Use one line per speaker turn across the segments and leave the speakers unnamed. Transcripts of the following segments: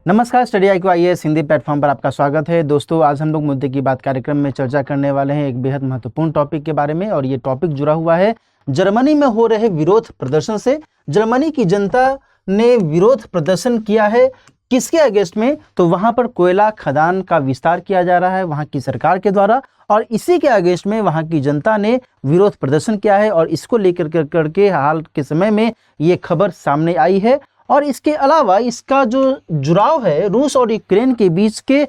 नमस्कार, study IQ IAS Hindi platform पर आपका स्वागत है। दोस्तों, आज हम लोग मुद्दे की बात कार्यक्रम में चर्चा करने वाले हैं एक बेहद महत्वपूर्ण टॉपिक के बारे में, और ये टॉपिक जुड़ा हुआ है जर्मनी में हो रहे विरोध प्रदर्शन से। जर्मनी की जनता ने विरोध प्रदर्शन किया है किसके अगेंस्ट में? तो वहां पर कोयला खदान का विस्तार किया जा रहा है वहां की सरकार के द्वारा, और इसी के अगेंस्ट में वहां की जनता ने विरोध प्रदर्शन किया है, और इसको लेकर करके हाल के समय में ये खबर सामने आई है। और इसके अलावा इसका जो जुड़ाव है रूस और यूक्रेन के बीच के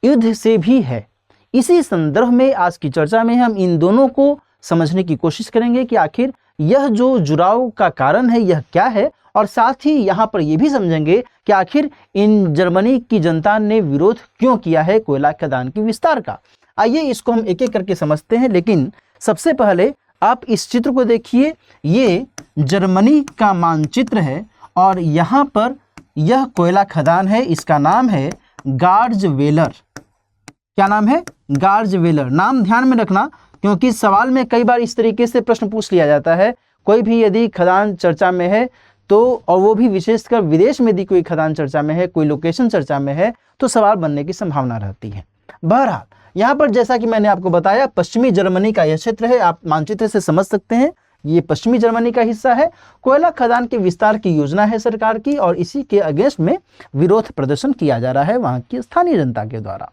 युद्ध से भी है। इसी संदर्भ में आज की चर्चा में हम इन दोनों को समझने की कोशिश करेंगे कि आखिर यह जो जुड़ाव का कारण है यह क्या है, और साथ ही यहाँ पर यह भी समझेंगे कि आखिर इन जर्मनी की जनता ने विरोध क्यों किया है कोयला खदान के विस्तार का। आइए इसको हम एक एक करके समझते हैं, लेकिन सबसे पहले आप इस चित्र को देखिए। ये जर्मनी का मानचित्र है और यहाँ पर यह कोयला खदान है। इसका नाम है गार्जवेलर। क्या नाम है? गार्जवेलर। नाम ध्यान में रखना, क्योंकि सवाल में कई बार इस तरीके से प्रश्न पूछ लिया जाता है। कोई भी यदि खदान चर्चा में है तो, और वो भी विशेषकर विदेश में यदि कोई खदान चर्चा में है, कोई लोकेशन चर्चा में है, तो सवाल बनने की संभावना रहती है। बहरहाल यहाँ पर जैसा कि मैंने आपको बताया, पश्चिमी जर्मनी का यह क्षेत्र है। आप मानचित्र से समझ सकते हैं ये पश्चिमी जर्मनी का हिस्सा है। कोयला खदान के विस्तार की योजना है सरकार की, और इसी के अगेंस्ट में विरोध प्रदर्शन किया जा रहा है वहां की स्थानीय जनता के द्वारा।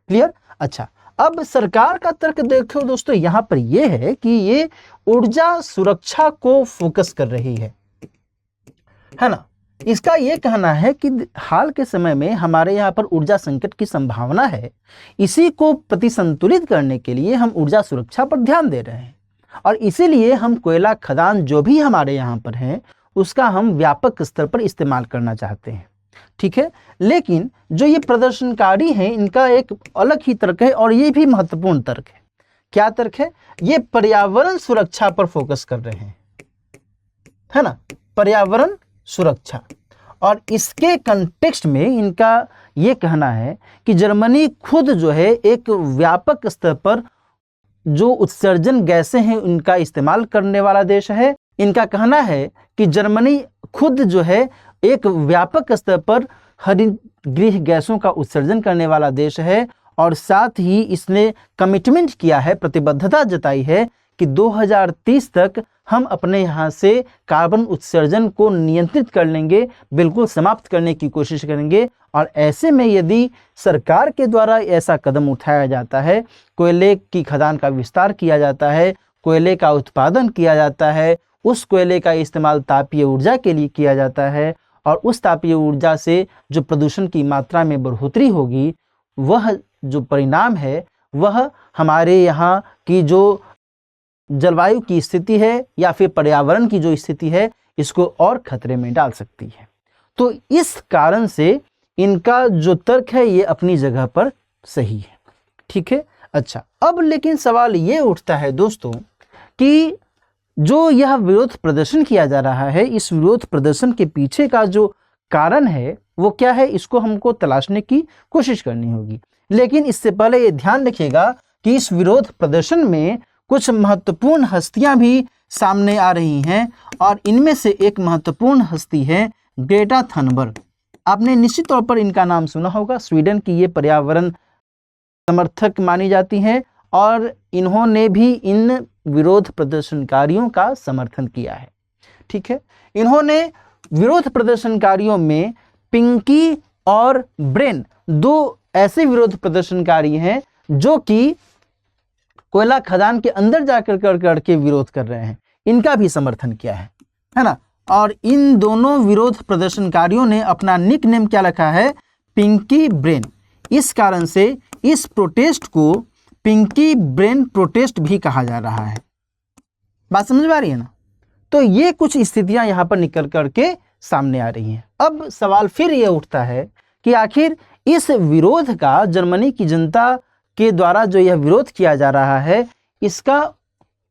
क्लियर? अच्छा, अब सरकार का तर्क देखो दोस्तों, यहाँ पर यह है कि ये ऊर्जा सुरक्षा को फोकस कर रही है ना। इसका यह कहना है कि हाल के समय में हमारे यहाँ पर ऊर्जा संकट की संभावना है, इसी को प्रतिसंतुलित करने के लिए हम ऊर्जा सुरक्षा पर ध्यान दे रहे हैं, और इसीलिए हम कोयला खदान जो भी हमारे यहाँ पर हैं उसका हम व्यापक स्तर पर इस्तेमाल करना चाहते हैं। ठीक है, लेकिन जो ये प्रदर्शनकारी हैं इनका एक अलग ही तर्क है, और ये भी महत्वपूर्ण तर्क है। क्या तर्क है? ये पर्यावरण सुरक्षा पर फोकस कर रहे हैं, है ना, पर्यावरण सुरक्षा। और इसके कंटेक्स्ट में इनका ये कहना है कि जर्मनी खुद जो है एक व्यापक स्तर पर जो उत्सर्जन गैसें हैं उनका इस्तेमाल करने वाला देश है। इनका कहना है कि जर्मनी खुद जो है एक व्यापक स्तर पर हरित गृह गैसों का उत्सर्जन करने वाला देश है, और साथ ही इसने कमिटमेंट किया है, प्रतिबद्धता जताई है कि 2030 तक हम अपने यहाँ से कार्बन उत्सर्जन को नियंत्रित कर लेंगे, बिल्कुल समाप्त करने की कोशिश करेंगे। और ऐसे में यदि सरकार के द्वारा ऐसा कदम उठाया जाता है, कोयले की खदान का विस्तार किया जाता है, कोयले का उत्पादन किया जाता है, उस कोयले का इस्तेमाल तापीय ऊर्जा के लिए किया जाता है, और उस तापीय ऊर्जा से जो प्रदूषण की मात्रा में बढ़ोतरी होगी, वह जो परिणाम है वह हमारे यहाँ की जो जलवायु की स्थिति है या फिर पर्यावरण की जो स्थिति है इसको और खतरे में डाल सकती है। तो इस कारण से इनका जो तर्क है ये अपनी जगह पर सही है। ठीक है, अच्छा, अब लेकिन सवाल ये उठता है दोस्तों कि जो यह विरोध प्रदर्शन किया जा रहा है, इस विरोध प्रदर्शन के पीछे का जो कारण है वो क्या है, इसको हमको तलाशने की कोशिश करनी होगी। लेकिन इससे पहले ये ध्यान रखिएगा कि इस विरोध प्रदर्शन में कुछ महत्वपूर्ण हस्तियां भी सामने आ रही हैं, और इनमें से एक महत्वपूर्ण हस्ती है ग्रेटा थनबर्ग। आपने निश्चित तौर पर इनका नाम सुना होगा। स्वीडन की ये पर्यावरण समर्थक मानी जाती हैं, और इन्होंने भी इन विरोध प्रदर्शनकारियों का समर्थन किया है। ठीक है, इन्होंने विरोध प्रदर्शनकारियों में पिंकी और ब्रेन, दो ऐसे विरोध प्रदर्शनकारी हैं जो कि कोयला खदान के अंदर जाकर करके विरोध कर रहे हैं, इनका भी समर्थन किया है ना। और इन दोनों विरोध प्रदर्शनकारियों ने अपना निक नेम क्या रखा है? पिंकी ब्रेन। इस कारण से इस प्रोटेस्ट को पिंकी ब्रेन प्रोटेस्ट भी कहा जा रहा है। बात समझ में आ रही है ना? तो ये कुछ स्थितियां यहां पर निकल करके सामने आ रही हैं। अब सवाल फिर ये उठता है कि आखिर इस विरोध का जर्मनी की जनता के द्वारा जो यह विरोध किया जा रहा है, इसका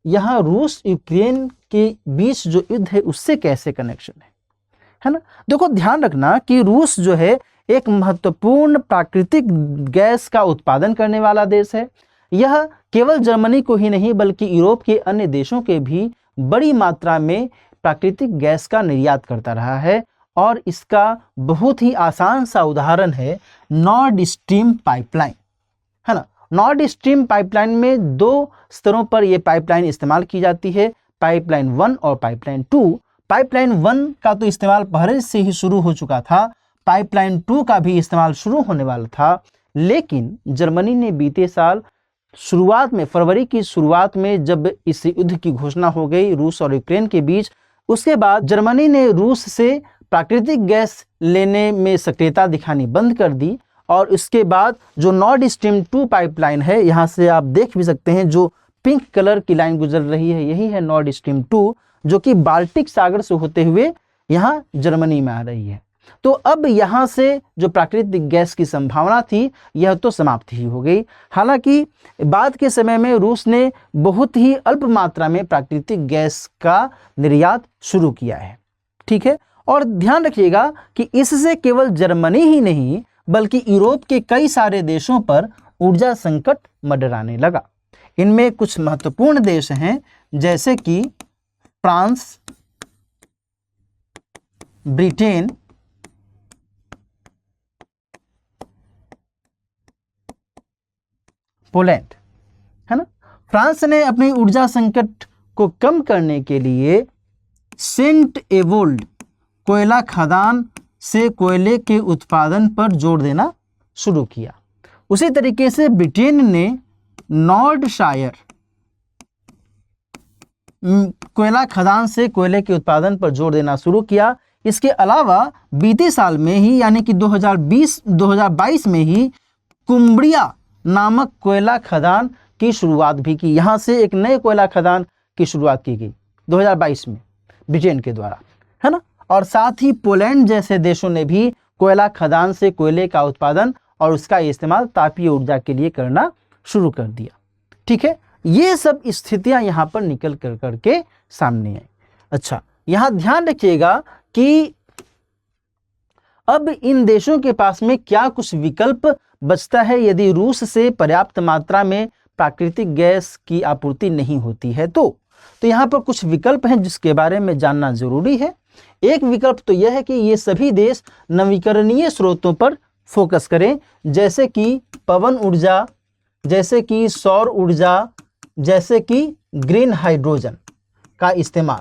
यहाँ रूस यूक्रेन के बीच जो युद्ध है उससे कैसे कनेक्शन है ना। देखो, ध्यान रखना कि रूस जो है एक महत्वपूर्ण प्राकृतिक गैस का उत्पादन करने वाला देश है। यह केवल जर्मनी को ही नहीं बल्कि यूरोप के अन्य देशों के भी बड़ी मात्रा में प्राकृतिक गैस का निर्यात करता रहा है, और इसका बहुत ही आसान सा उदाहरण है नॉर्ड स्ट्रीम पाइपलाइन, है ना। नॉर्ड स्ट्रीम पाइपलाइन में 2 स्तरों पर यह पाइपलाइन इस्तेमाल की जाती है, पाइपलाइन 1 और पाइपलाइन 2। पाइपलाइन 1 का तो इस्तेमाल पहले से ही शुरू हो चुका था, पाइपलाइन 2 का भी इस्तेमाल शुरू होने वाला था, लेकिन जर्मनी ने बीते साल शुरुआत में, फरवरी की शुरुआत में जब इस युद्ध की घोषणा हो गई रूस और यूक्रेन के बीच, उसके बाद जर्मनी ने रूस से प्राकृतिक गैस लेने में सक्रियता दिखानी बंद कर दी। और उसके बाद जो नॉर्ड स्ट्रीम 2 पाइपलाइन है, यहाँ से आप देख भी सकते हैं जो पिंक कलर की लाइन गुजर रही है, यही है नॉर्ड स्ट्रीम 2, जो कि बाल्टिक सागर से होते हुए यहाँ जर्मनी में आ रही है। तो अब यहाँ से जो प्राकृतिक गैस की संभावना थी यह तो समाप्त ही हो गई। हालांकि बाद के समय में रूस ने बहुत ही अल्प मात्रा में प्राकृतिक गैस का निर्यात शुरू किया है, ठीक है। और ध्यान रखिएगा कि इससे केवल जर्मनी ही नहीं बल्कि यूरोप के कई सारे देशों पर ऊर्जा संकट मंडराने लगा। इनमें कुछ महत्वपूर्ण देश हैं जैसे कि फ्रांस, ब्रिटेन, पोलैंड, है ना। फ्रांस ने अपनी ऊर्जा संकट को कम करने के लिए सेंट एवोल्ड कोयला खदान से कोयले के उत्पादन पर जोर देना शुरू किया। उसी तरीके से ब्रिटेन ने नॉर्डशायर कोयला खदान से कोयले के उत्पादन पर जोर देना शुरू किया। इसके अलावा बीते साल में ही यानी कि 2022 में ही कुम्ब्रिया नामक कोयला खदान की शुरुआत भी की। यहाँ से एक नए कोयला खदान की शुरुआत की गई 2022 में ब्रिटेन के द्वारा, है ना। और साथ ही पोलैंड जैसे देशों ने भी कोयला खदान से कोयले का उत्पादन और उसका इस्तेमाल तापीय ऊर्जा के लिए करना शुरू कर दिया, ठीक है। ये सब स्थितियां यहाँ पर निकल कर करके सामने आई। अच्छा, यहाँ ध्यान रखिएगा कि अब इन देशों के पास में क्या कुछ विकल्प बचता है यदि रूस से पर्याप्त मात्रा में प्राकृतिक गैस की आपूर्ति नहीं होती है तो यहाँ पर कुछ विकल्प हैं जिसके बारे में जानना जरूरी है। एक विकल्प तो यह है कि ये सभी देश नवीकरणीय स्रोतों पर फोकस करें, जैसे कि पवन ऊर्जा, जैसे कि सौर ऊर्जा, जैसे कि ग्रीन हाइड्रोजन का इस्तेमाल,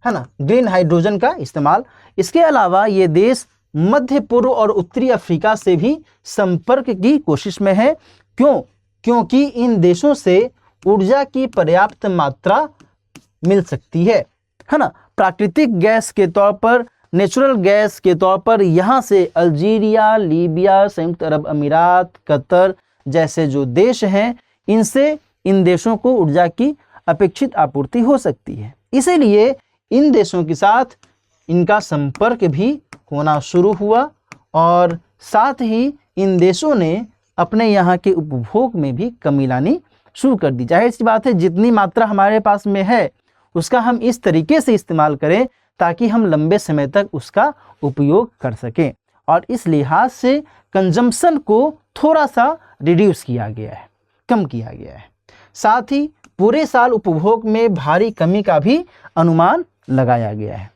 है ना, ग्रीन हाइड्रोजन का इस्तेमाल। इसके अलावा ये देश मध्य पूर्व और उत्तरी अफ्रीका से भी संपर्क की कोशिश में है। क्योंकि इन देशों से ऊर्जा की पर्याप्त मात्रा मिल सकती है ना। प्राकृतिक गैस के तौर पर, नेचुरल गैस के तौर पर यहाँ से अल्जीरिया, लीबिया, संयुक्त अरब अमीरात, कतर जैसे जो देश हैं, इनसे इन देशों को ऊर्जा की अपेक्षित आपूर्ति हो सकती है। इसीलिए इन देशों के साथ इनका संपर्क भी होना शुरू हुआ और साथ ही इन देशों ने अपने यहाँ के उपभोग में भी कमी लानी शुरू कर दी। जाहिर सी बात है, जितनी मात्रा हमारे पास में है उसका हम इस तरीके से इस्तेमाल करें ताकि हम लंबे समय तक उसका उपयोग कर सकें। और इस लिहाज से कंजम्पशन को थोड़ा सा रिड्यूस किया गया है, कम किया गया है। साथ ही पूरे साल उपभोग में भारी कमी का भी अनुमान लगाया गया है।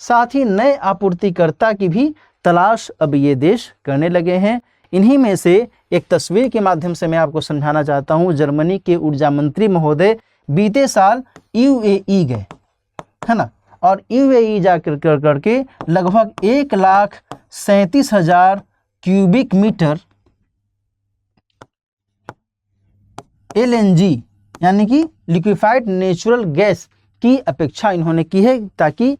साथ ही नए आपूर्तिकर्ता की भी तलाश अब ये देश करने लगे हैं। इन्हीं में से एक तस्वीर के माध्यम से मैं आपको समझाना चाहता हूँ। जर्मनी के ऊर्जा मंत्री महोदय बीते साल यूएई गए, है ना, और यूएई जाकर करके लगभग 1,37,000 क्यूबिक मीटर एलएनजी यानी कि लिक्विफाइड नेचुरल गैस की अपेक्षा इन्होंने की है, ताकि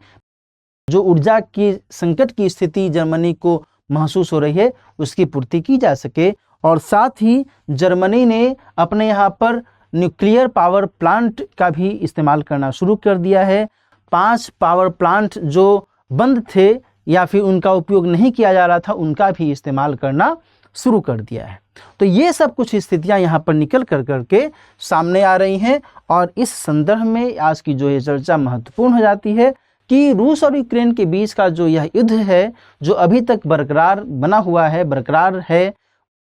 जो ऊर्जा की संकट की स्थिति जर्मनी को महसूस हो रही है उसकी पूर्ति की जा सके। और साथ ही जर्मनी ने अपने यहाँ पर न्यूक्लियर पावर प्लांट का भी इस्तेमाल करना शुरू कर दिया है। 5 पावर प्लांट जो बंद थे या फिर उनका उपयोग नहीं किया जा रहा था, उनका भी इस्तेमाल करना शुरू कर दिया है। तो ये सब कुछ स्थितियां यहाँ पर निकल कर करके सामने आ रही हैं और इस संदर्भ में आज की जो ये चर्चा महत्वपूर्ण हो जाती है कि रूस और यूक्रेन के बीच का जो यह युद्ध है, जो अभी तक बरकरार बना हुआ है, बरकरार है,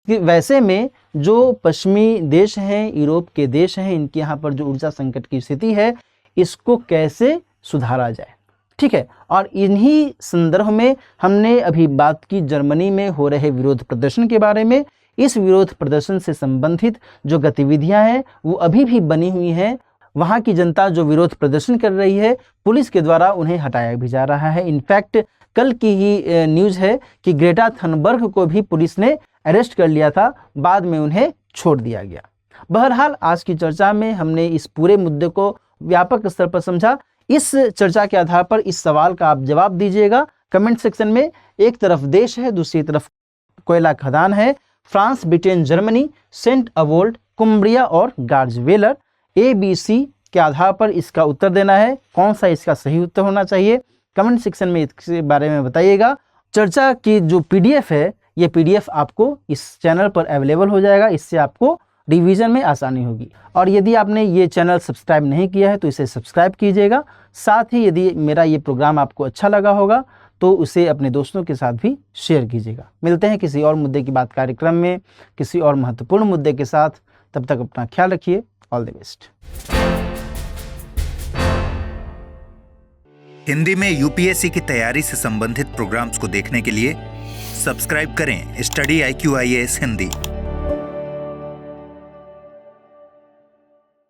कि वैसे में जो पश्चिमी देश हैं, यूरोप के देश हैं, इनके यहाँ पर जो ऊर्जा संकट की स्थिति है, इसको कैसे सुधारा जाए, ठीक है। और इन्हीं संदर्भ में हमने अभी बात की जर्मनी में हो रहे विरोध प्रदर्शन के बारे में। इस विरोध प्रदर्शन से संबंधित जो गतिविधियां हैं वो अभी भी बनी हुई हैं। वहां की जनता जो विरोध प्रदर्शन कर रही है, पुलिस के द्वारा उन्हें हटाया भी जा रहा है। इनफैक्ट कल की ही न्यूज़ है कि ग्रेटा थनबर्ग को भी पुलिस ने अरेस्ट कर लिया था, बाद में उन्हें छोड़ दिया गया। बहरहाल आज की चर्चा में हमने इस पूरे मुद्दे को व्यापक स्तर पर समझा। इस चर्चा के आधार पर इस सवाल का आप जवाब दीजिएगा कमेंट सेक्शन में। एक तरफ देश है, दूसरी तरफ कोयला खदान है। France, Britain, Germany, Saint Avold, Cumbria और गार्जवेलर, ABC के आधार पर इसका उत्तर देना है। कौन सा इसका सही उत्तर होना चाहिए, कमेंट सेक्शन में इसके बारे में बताइएगा। चर्चा की जो PDF है, ये PDF आपको इस चैनल पर अवेलेबल हो जाएगा। इससे आपको रिवीजन में आसानी होगी। और यदि आपने ये चैनल सब्सक्राइब नहीं किया है तो इसे सब्सक्राइब कीजिएगा। साथ ही यदि मेरा ये प्रोग्राम आपको अच्छा लगा होगा तो उसे अपने दोस्तों के साथ भी शेयर कीजिएगा। मिलते हैं किसी और मुद्दे की बात कार्यक्रम में, किसी और महत्वपूर्ण मुद्दे के साथ। तब तक अपना ख्याल रखिए। All the best.
हिंदी में UPSC की तैयारी से संबंधित प्रोग्राम्स को देखने के लिए सब्सक्राइब करें स्टडी IQ IAS हिंदी।